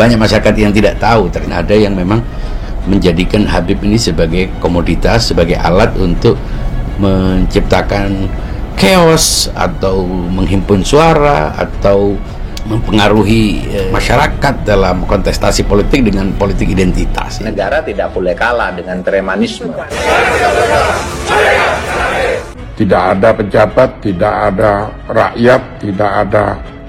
banyak masyarakat yang tidak tahu. Ternyata ada yang memang menjadikan Habib ini sebagai komoditas, sebagai alat untuk menciptakan chaos atau menghimpun suara atau mempengaruhi masyarakat dalam kontestasi politik dengan politik identitas. Negara tidak boleh kalah dengan premanisme. Tidak ada pejabat, tidak ada rakyat, tidak ada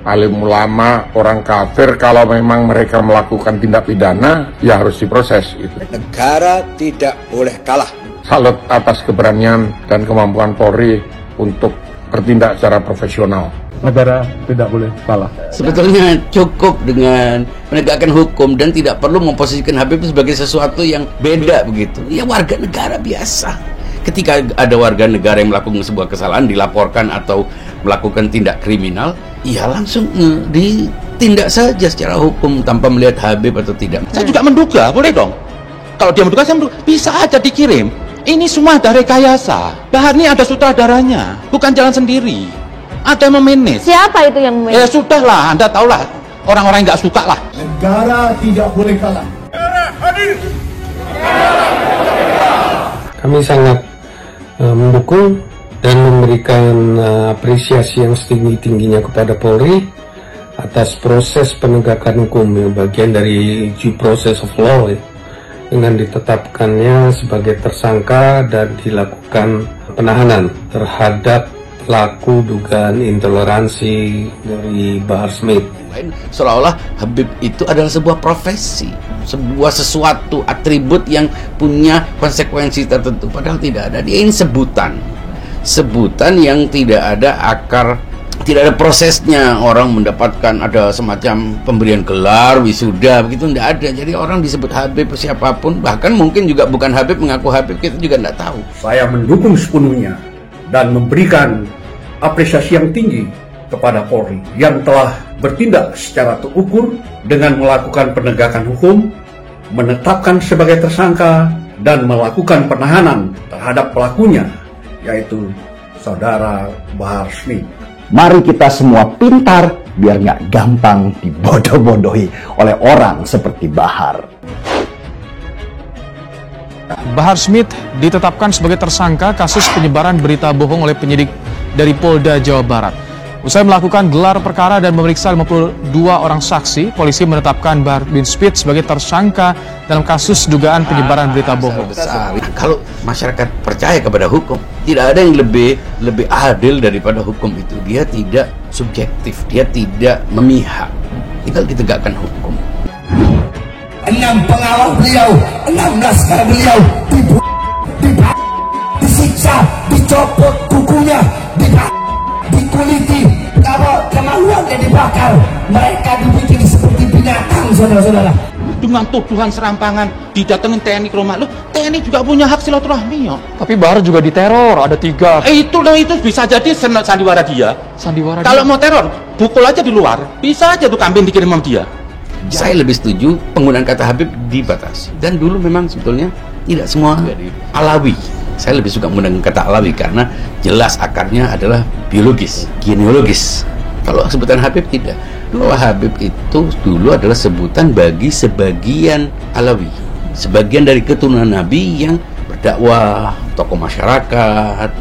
alim ulama, orang kafir. Kalau memang mereka melakukan tindak pidana, ya harus diproses itu. Negara tidak boleh kalah. Salut atas keberanian dan kemampuan Polri untuk bertindak secara profesional. Negara tidak boleh kalah. Sebetulnya cukup dengan menegakkan hukum dan tidak perlu memposisikan Habib sebagai sesuatu yang beda begitu. Ya warga negara biasa. Ketika ada warga negara yang melakukan sebuah kesalahan, dilaporkan atau melakukan tindak kriminal, ya langsung ditindak saja secara hukum tanpa melihat Habib atau tidak. Saya juga menduga, boleh dong. Kalau dia menduga, saya menduga, bisa aja dikirim. Ini semua dari rekayasa. Bahar ini ada sutradaranya, bukan jalan sendiri. Ada yang memanage. Siapa itu yang memanage? Ya sudahlah, Anda tahulah. Orang-orang yang nggak suka lah. Negara tidak boleh kalah. Negara hadir. Kami sangat mendukung dan memberikan apresiasi yang setinggi-tingginya kepada Polri atas proses penegakan hukum yang bagian dari due process of law ya, dengan ditetapkannya sebagai tersangka dan dilakukan penahanan terhadap pelaku dugaan intoleransi dari Bahar Smith. Seolah-olah Habib itu adalah sebuah profesi, sebuah sesuatu atribut yang punya konsekuensi tertentu, padahal tidak ada. Dia ini sebutan yang tidak ada akar, tidak ada prosesnya. Orang mendapatkan ada semacam pemberian gelar, wisuda, begitu tidak ada. Jadi orang disebut Habib siapapun, bahkan mungkin juga bukan Habib mengaku Habib, kita juga tidak tahu. Saya mendukung sepenuhnya dan memberikan apresiasi yang tinggi kepada Polri yang telah bertindak secara terukur dengan melakukan penegakan hukum, menetapkan sebagai tersangka, dan melakukan penahanan terhadap pelakunya, yaitu Saudara Bahar Smith. Mari kita semua pintar biar nggak gampang dibodoh-bodohi oleh orang seperti Bahar. Bahar Smith ditetapkan sebagai tersangka kasus penyebaran berita bohong oleh penyidik dari Polda Jawa Barat. Usai melakukan gelar perkara dan memeriksa 52 orang saksi, polisi menetapkan Bahar bin Smith sebagai tersangka dalam kasus dugaan penyebaran berita bohong. Kalau masyarakat percaya kepada hukum, tidak ada yang lebih adil daripada hukum itu. Dia tidak subjektif, dia tidak memihak. Tinggal ditegakkan hukum. 6 pengawal beliau, 6 laskar beliau disiksa, dicopot kukunya, dikuliti, kemaluan dan dibakar. Mereka dibikin seperti binatang, saudara-saudara. Dengan tuduhan serampangan, didatengin TNI ke rumah. Loh, TNI juga punya hak silaturahmi ya. Tapi Bahar juga diteror, ada 3. Itu bisa jadi sandiwara dia. Kalau mau teror, pukul aja di luar. Bisa aja tuh kambing dikirim sama dia. Saya lebih setuju penggunaan kata Habib dibatasi. Dan dulu memang sebetulnya tidak semua Alawi. Saya lebih suka menggunakan kata Alawi karena jelas akarnya adalah biologis, genealogis. Kalau sebutan Habib tidak. Bahwa Habib itu dulu adalah sebutan bagi sebagian Alawi, sebagian dari keturunan Nabi yang berdakwah, tokoh masyarakat,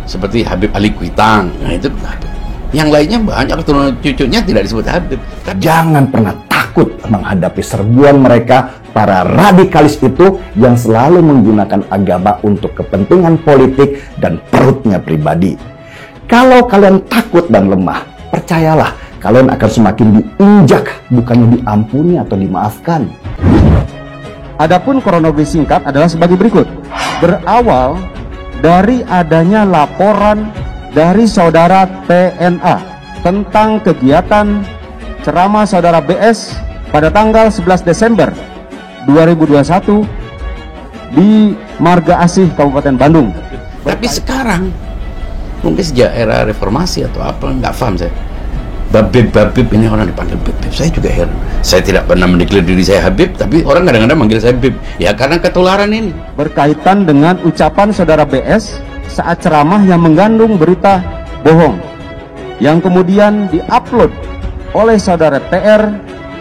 seperti Habib Ali Kuitang. Nah itu Habib. Yang lainnya banyak keturunan cucunya tidak disebut Habib. Jangan pernah takut menghadapi serbuan mereka, para radikalis itu yang selalu menggunakan agama untuk kepentingan politik dan perutnya pribadi. Kalau kalian takut dan lemah, percayalah kalian akan semakin diinjak, bukannya diampuni atau dimaafkan. Adapun kronologi singkat adalah sebagai berikut. Berawal dari adanya laporan dari saudara TNA tentang kegiatan ceramah saudara BS pada tanggal 11 Desember 2021 di Marga Asih, Kabupaten Bandung. Tapi sekarang, mungkin sejak era reformasi atau apa, nggak paham saya. Babib ini orang dipanggil Babib, saya juga heran. Saya tidak pernah mendeklar diri saya Habib, tapi orang kadang-kadang manggil saya Habib. Ya karena ketularan ini. Berkaitan dengan ucapan saudara BS saat ceramah yang mengandung berita bohong yang kemudian diupload oleh saudara TR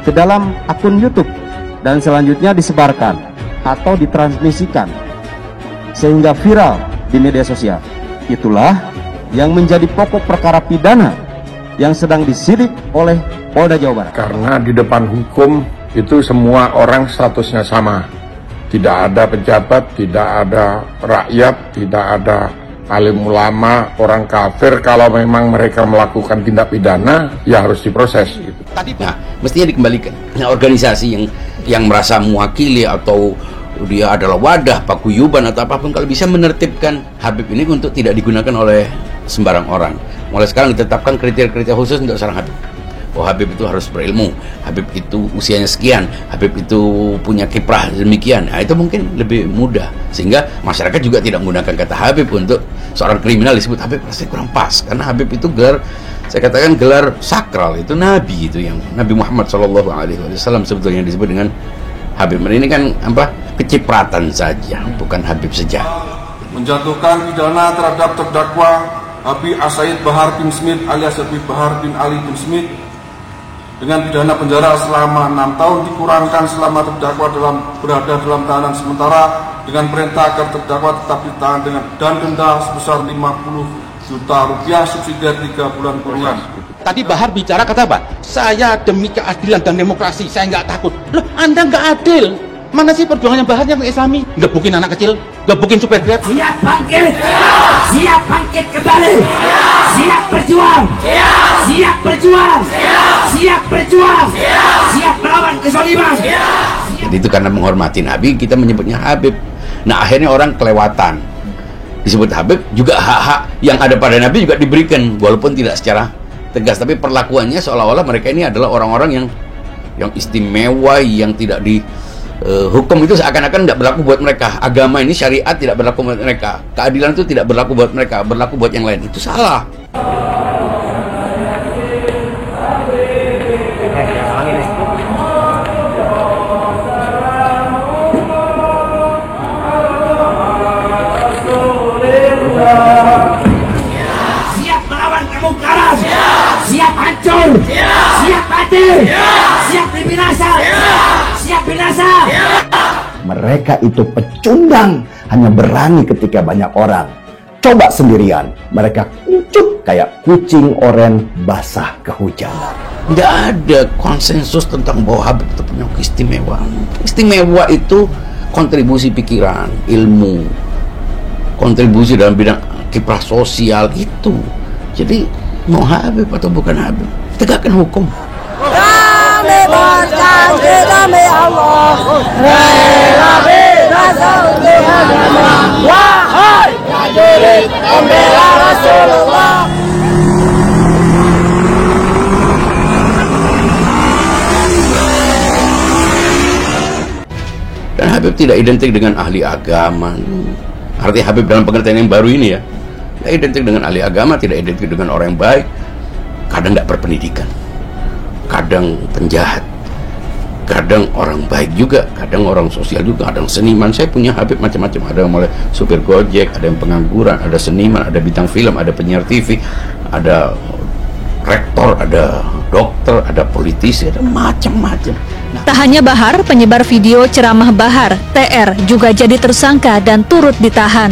ke dalam akun YouTube dan selanjutnya disebarkan atau ditransmisikan sehingga viral di media sosial. Itulah yang menjadi pokok perkara pidana yang sedang disidik oleh Polda Jawa Barat. Karena di depan hukum itu semua orang statusnya sama. Tidak ada pejabat, tidak ada rakyat, tidak ada alim ulama, orang kafir. Kalau memang mereka melakukan tindak pidana, ya harus diproses. Nah, mestinya dikembalikan. Nah, organisasi yang merasa mewakili atau dia adalah wadah, paguyuban atau apapun, kalau bisa menertibkan Habib ini untuk tidak digunakan oleh sembarang orang. Mulai sekarang ditetapkan kriteria-kriteria khusus untuk seorang Habib. Oh, Habib itu harus berilmu, Habib itu usianya sekian, Habib itu punya kiprah demikian. Nah, itu mungkin lebih mudah, sehingga masyarakat juga tidak menggunakan kata Habib untuk seorang kriminal disebut Habib. Rasanya kurang pas, karena Habib itu gelar, saya katakan gelar sakral, itu Nabi, itu yang Nabi Muhammad SAW sebetulnya disebut dengan Habib. Ini kan apa, kecipratan saja, bukan Habib saja. Menjatuhkan pidana terhadap terdakwa Habib As-Said Bahar bin Smith alias Habib Bahar bin Ali bin Smith dengan pidana penjara selama 6 tahun dikurangkan selama terdakwa berada dalam tahanan sementara dengan perintah agar terdakwa tetap ditahan dengan dan denda sebesar 50 juta rupiah subsidi 3 bulan kurungan. Tadi Bahar bicara kata apa? Saya demi keadilan dan demokrasi, saya nggak takut. Loh, Anda nggak adil. Mana sih perjuangannya Bahar yang Islami? Gebukin anak kecil, gebukin supir Grab. Siap bangkit kembali, siap berjuang, siap berjuang, siap berjuang, siap melawan kezaliman. Jadi itu karena menghormati Nabi, kita menyebutnya Habib. Nah, akhirnya orang kelewatan. Disebut Habib, juga hak-hak yang ada pada Nabi juga diberikan, walaupun tidak secara tegas, tapi perlakuannya seolah-olah mereka ini adalah orang-orang yang istimewa, yang tidak di hukum itu seakan-akan tidak berlaku buat mereka. Agama ini, syariat tidak berlaku buat mereka. Keadilan itu tidak berlaku buat mereka, berlaku buat yang lain. Itu salah. Siap melawan kemungkaran, siap hancur, siap mati, siap binasa, siap binasa. Mereka itu pecundang, hanya berani ketika banyak orang. Coba sendirian, mereka kucut kayak kucing oren basah kehujanan. Tidak ada konsensus tentang bahwa Habib itu punya keistimewaan. Istimewa itu kontribusi pikiran, ilmu, kontribusi dalam bidang kiprah sosial itu. Jadi mau Habib atau bukan Habib, tegakkan hukum. Kami berjanji demi Allah, rela bebas untuk agama. Wahai prajurit pembela Rasulullah. Dan Habib tidak identik dengan ahli agama. Artinya Habib dalam pengertian yang baru ini ya, tidak identik dengan ahli agama, tidak identik dengan orang yang baik. Kadang tidak berpendidikan, kadang penjahat, kadang orang baik juga, kadang orang sosial juga, kadang seniman. Saya punya Habib macam-macam, ada yang mulai supir Gojek, ada yang pengangguran, ada seniman, ada bintang film, ada penyiar TV, ada rektor, ada dokter, ada politisi, ada macam-macam. Tak hanya Bahar, penyebar video ceramah Bahar, TR, juga jadi tersangka dan turut ditahan.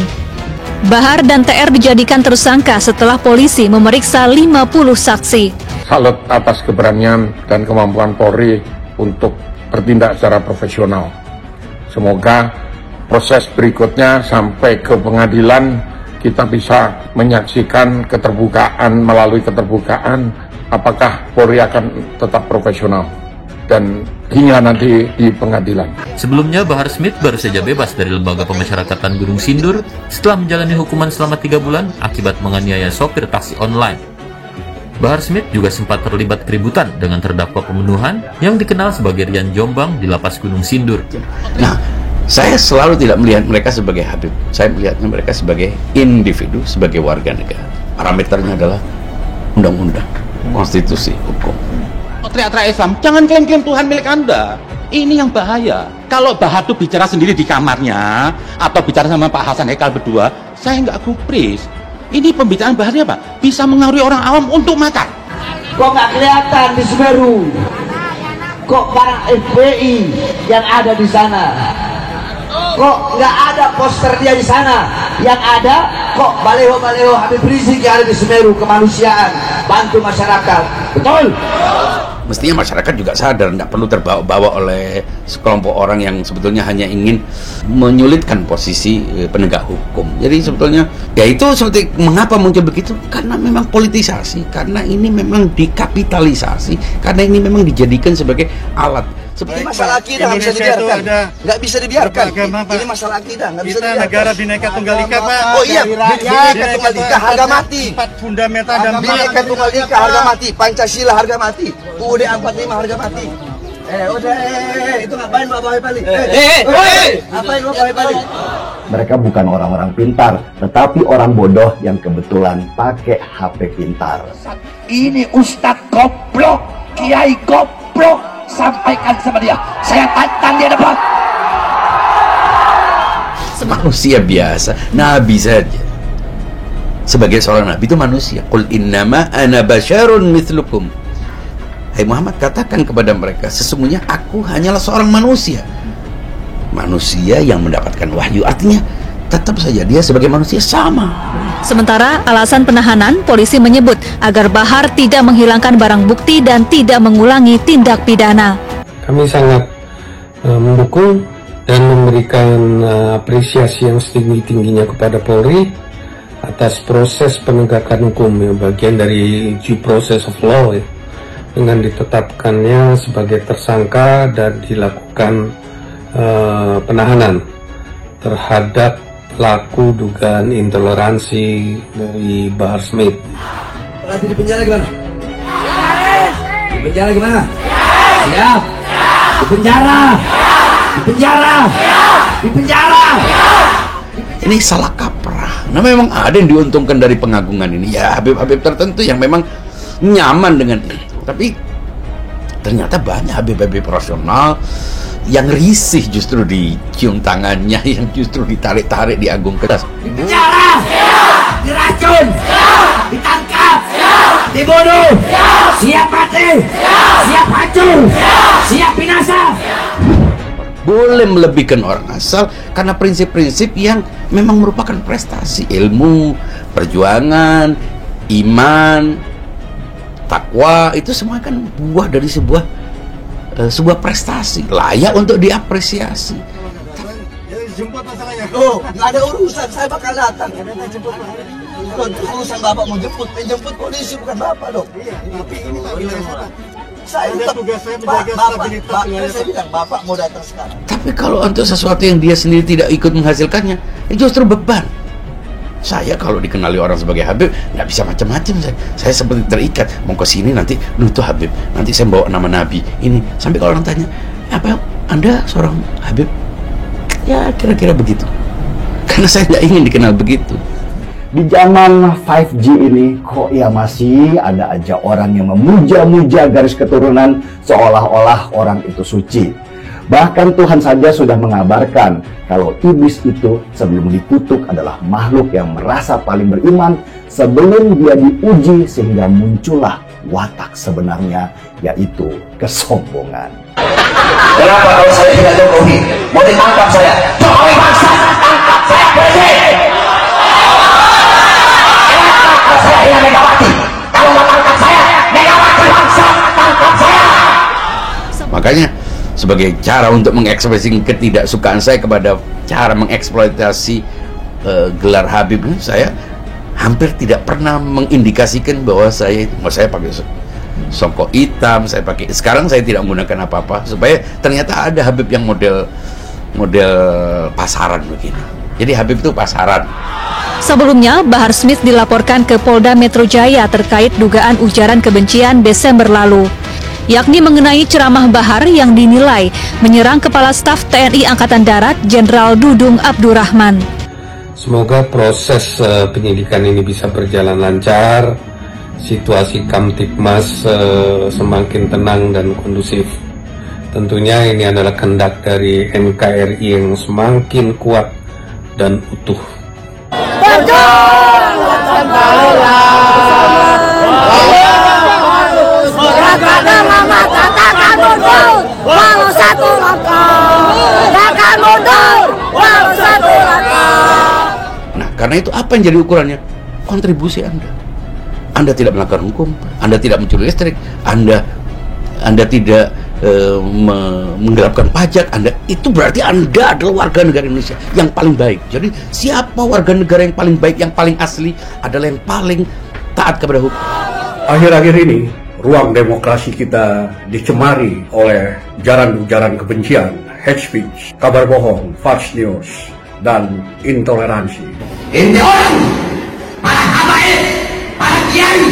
Bahar dan TR dijadikan tersangka setelah polisi memeriksa 50 saksi. Salut atas keberanian dan kemampuan Polri untuk bertindak secara profesional. Semoga proses berikutnya sampai ke pengadilan kita bisa menyaksikan keterbukaan, melalui keterbukaan apakah Polri akan tetap profesional dan hingga nanti di pengadilan. Sebelumnya Bahar Smith baru saja bebas dari Lembaga Pemasyarakatan Gunung Sindur setelah menjalani hukuman selama 3 bulan akibat menganiaya sopir taksi online. Bahar Smith juga sempat terlibat keributan dengan terdakwa pembunuhan yang dikenal sebagai Rian Jombang di Lapas Gunung Sindur. Nah, saya selalu tidak melihat mereka sebagai Habib. Saya melihatnya mereka sebagai individu, sebagai warga negara. Parameternya adalah undang-undang, konstitusi, hukum. Teriak-teriak Islam, jangan klaim-klaim Tuhan milik Anda. Ini yang bahaya. Kalau Bahar itu bicara sendiri di kamarnya atau bicara sama Pak Hasan Hekal berdua, saya nggak gubris. Ini pembicaraan Bahar apa? Bisa mengaruhi orang awam untuk makar. Kok nggak kelihatan di Semeru? kok barang FPI yang ada di sana? Kok nggak ada poster dia di sana? Yang ada kok baleho-baleho Habib Rizik yang ada di Semeru, kemanusiaan, bantu masyarakat. Betul? Mestinya masyarakat juga sadar, nggak perlu terbawa-bawa oleh sekelompok orang yang sebetulnya hanya ingin menyulitkan posisi penegak hukum. Jadi sebetulnya ya itu seperti mengapa muncul begitu, karena memang politisasi, karena ini memang dikapitalisasi, karena ini memang dijadikan sebagai alat. Ini masalah akidah nggak bisa dibiarkan. Nggak bisa dibiarkan. Ini masalah akidah nggak bisa dibiarkan. Kita negara Bhinneka Tunggal Ika, Pak. Oh iya, Bhinneka Tunggal Ika harga mati. Empat fundamental dan Bhinneka Tunggal Ika harga mati. Pancasila harga mati. UUD 45 harga mati. Itu ngapain Bapak balik? Ngapain Bapak balik? Mereka bukan orang-orang pintar, tetapi orang bodoh yang kebetulan pakai HP pintar. Ini Ustadz goblok, Kiai goblok. Sampaikan sama dia, saya tantang dia depan. Manusia biasa, nabi saja. Sebagai seorang nabi itu manusia. Qul innama ana basyarun mithlukum. Hai Muhammad, katakan kepada mereka, sesungguhnya aku hanyalah seorang manusia. Manusia yang mendapatkan wahyu, artinya tetap saja dia sebagai manusia sama. Sementara alasan penahanan, polisi menyebut agar Bahar tidak menghilangkan barang bukti dan tidak mengulangi tindak pidana. Kami sangat mendukung dan memberikan apresiasi yang setinggi-tingginya kepada Polri atas proses penegakan hukum, ya, bagian dari due process of law, ya, dengan ditetapkannya sebagai tersangka dan dilakukan penahanan terhadap pelaku dugaan intoleransi dari Bahar Smith. Nanti di penjara gimana? Di penjara gimana? Siap. Di penjara. Di penjara. Di penjara. Ini salah kaprah. Nah memang ada yang diuntungkan dari pengagungan ini. Ya Habib-Habib tertentu yang memang nyaman dengan itu. Tapi ternyata banyak Habib-Habib profesional yang risih justru dicium tangannya, yang justru ditarik-tarik, diagung keras. Di penjara, diracun, ditangkap, dibunuh, siap mati, siap hancur, siap binasa. Boleh melebihkan orang asal karena prinsip-prinsip yang memang merupakan prestasi, ilmu, perjuangan, iman, takwa, itu semua kan buah dari sebuah prestasi, layak untuk diapresiasi. Jemput masalahnya. Oh, nggak ada urusan, saya bakal datang. Urusan Bapak mau jemput polisi bukan Bapak dong. Tapi ini Pak wilayah sana. Saya tetap tugas saya menjaga stabilitas wilayah. Saya bilang Bapak mau datang sekarang. Tapi kalau untuk sesuatu yang dia sendiri tidak ikut menghasilkannya, itu justru beban. Saya kalau dikenali orang sebagai Habib nggak bisa macam-macam. Saya seperti terikat, mau ke sini nanti tuh Habib, nanti saya bawa nama Nabi ini, sampai kalau orang tanya apa Anda seorang Habib, ya kira-kira begitu, karena saya nggak ingin dikenal begitu. Di zaman 5G ini kok ya masih ada aja orang yang memuja-muja garis keturunan seolah-olah orang itu suci. Bahkan Tuhan saja sudah mengabarkan kalau iblis itu sebelum dikutuk adalah makhluk yang merasa paling beriman sebelum dia diuji sehingga muncullah watak sebenarnya, yaitu kesombongan. Kenapa kalau saya tidak Jokowi mau ditangkap saya? Jokowi bangsa, tangkap saya presiden. Kenapa saya tidak Megawati? Kalau mau tangkap saya, Megawati bangsa, tangkap saya. Makanya sebagai cara untuk mengekspresikan ketidaksukaan saya kepada cara mengeksploitasi gelar Habib, saya hampir tidak pernah mengindikasikan bahwa saya pakai songkok hitam, sekarang saya tidak menggunakan apa-apa supaya ternyata ada Habib yang model pasaran begini. Jadi Habib itu pasaran. Sebelumnya, Bahar Smith dilaporkan ke Polda Metro Jaya terkait dugaan ujaran kebencian Desember lalu, yakni mengenai ceramah Bahar yang dinilai menyerang Kepala Staf TNI Angkatan Darat Jenderal Dudung Abdurrahman. Semoga proses penyidikan ini bisa berjalan lancar, situasi Kamtibmas semakin tenang dan kondusif. Tentunya ini adalah kehendak dari NKRI yang semakin kuat dan utuh. Berjuang tanpa lelah, harus berangkat dengan mata takkan mundur. Karena itu apa yang jadi ukurannya? Kontribusi Anda. Anda tidak melanggar hukum, Anda tidak mencuri listrik, Anda tidak menggelapkan pajak, Anda itu berarti Anda adalah warga negara Indonesia yang paling baik. Jadi siapa warga negara yang paling baik, yang paling asli adalah yang paling taat kepada hukum. Akhir-akhir ini, ruang demokrasi kita dicemari oleh ujaran-ujaran kebencian, hate speech, kabar bohong, false news, dan intoleransi. Ente orang, para habaib, para kiai,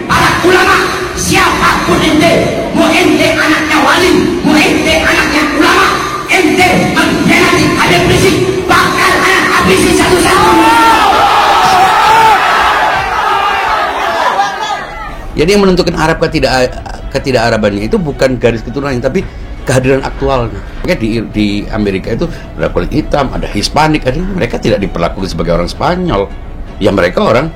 para ulama, siapapun ente, mau ente anaknya wali, mau ente anaknya ulama, ente mengkhianati Habib Rizik, bakal anak habisi satu-satu. Jadi yang menentukan Arab ketidak-Arabannya itu bukan garis keturunannya, tapi kehadiran aktualnya. Di Amerika itu ada kulit hitam, ada Hispanik, mereka tidak diperlakukan sebagai orang Spanyol. Ya mereka orang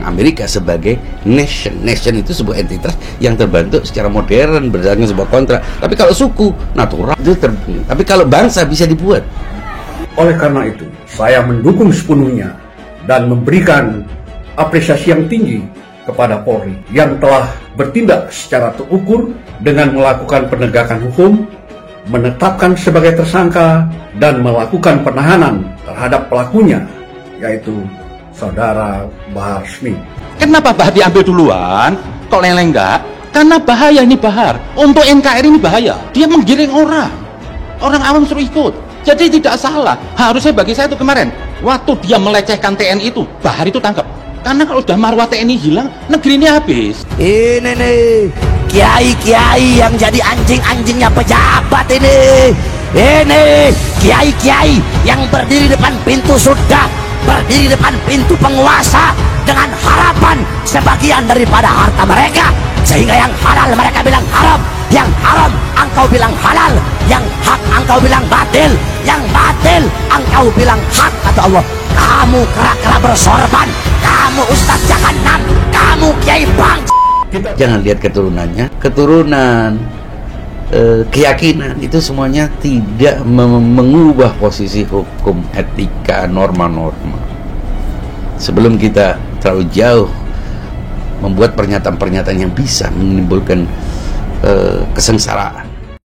Amerika sebagai nation. Nation itu sebuah entitas yang terbentuk secara modern berdasarkan sebuah kontrak. Tapi kalau suku natural itu tapi kalau bangsa bisa dibuat. Oleh karena itu, saya mendukung sepenuhnya dan memberikan apresiasi yang tinggi kepada Polri yang telah bertindak secara terukur dengan melakukan penegakan hukum, menetapkan sebagai tersangka, dan melakukan penahanan terhadap pelakunya, yaitu Saudara Bahar Smith. Kenapa Bahar diambil duluan? Kok Leleng enggak? Karena bahaya ini Bahar. Untuk NKRI ini bahaya. Dia menggiring orang. Orang awam suruh ikut. Jadi tidak salah. Harusnya bagi saya itu kemarin, waktu dia melecehkan TNI itu, Bahar itu tangkap. Karena kalau udah marwah TNI hilang, negeri ini habis. Ini nih, kiai-kiai yang jadi anjing-anjingnya pejabat ini. Ini kiai-kiai yang berdiri depan pintu surga, berdiri depan pintu penguasa dengan harapan sebagian daripada harta mereka, sehingga yang halal mereka bilang haram, yang haram engkau bilang halal, yang hak engkau bilang batil, yang batil engkau bilang hak. Kata Allah, kamu kera-kera bersorban, kamu ustaz jahanam, kamu kiai bang. Jangan lihat keturunannya, keturunan, keyakinan itu semuanya tidak mengubah posisi hukum, etika, norma-norma. Sebelum kita terlalu jauh membuat pernyataan-pernyataan yang bisa menimbulkan kesengsaraan,